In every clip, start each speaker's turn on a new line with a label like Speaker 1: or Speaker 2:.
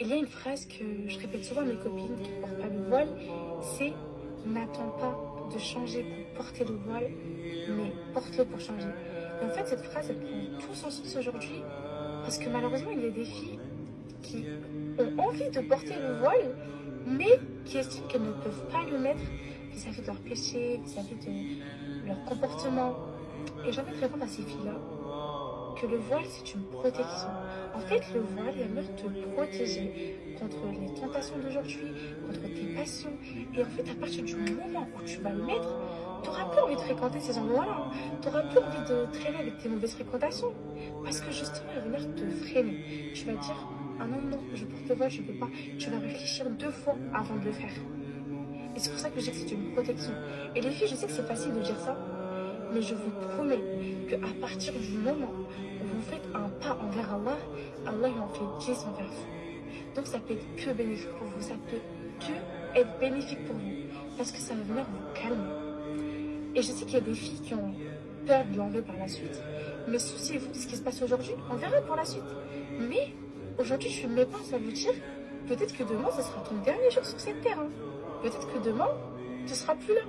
Speaker 1: Il y a une phrase que je répète souvent à mes copines qui ne portent pas le voile, c'est n'attends pas de changer pour porter le voile, mais porte-le pour changer. Et en fait, cette phrase, elle prend tout son sens aujourd'hui, parce que malheureusement, il y a des filles qui ont envie de porter le voile, mais qui estiment qu'elles ne peuvent pas le mettre vis-à-vis de leur péché, vis-à-vis de leur comportement. Et j'ai envie de répondre à ces filles-là que le voile, c'est une protection. En fait, le voile, il va venir te protéger contre les tentations d'aujourd'hui, contre tes passions. Et en fait, à partir du moment où tu vas le mettre, tu n'auras plus envie de fréquenter ces endroits-là. Tu n'auras plus envie de traîner avec tes mauvaises fréquentations. Parce que justement, il va venir te freiner. Tu vas dire, ah non, non, je porte le voile, je ne peux pas. Tu vas réfléchir 2 fois avant de le faire. Et c'est pour ça que je dis que c'est une protection. Et les filles, je sais que c'est facile de dire ça, mais je vous promets qu'à partir du moment où vous faites un pas envers Allah, Allah il en fait 10 envers vous. Donc ça peut être que bénéfique pour vous, ça peut que être bénéfique pour vous, parce que ça va venir vous calmer. Et je sais qu'il y a des filles qui ont peur de l'enlever par la suite, mais souciez-vous de ce qui se passe aujourd'hui, on verra pour la suite. Mais aujourd'hui, je ne mets pas, ça veut dire peut-être que demain, ce sera ton dernier jour sur cette terre. Hein. Peut-être que demain, tu ne seras plus là.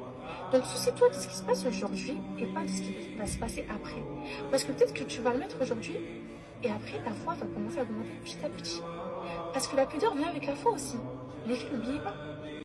Speaker 1: Donc soucie-toi de ce qui se passe aujourd'hui et pas de ce qui va se passer après. Parce que peut-être que tu vas le mettre aujourd'hui et après ta foi va commencer à augmenter petit à petit. Parce que la pudeur vient avec la foi aussi. Les filles, n'oubliez pas.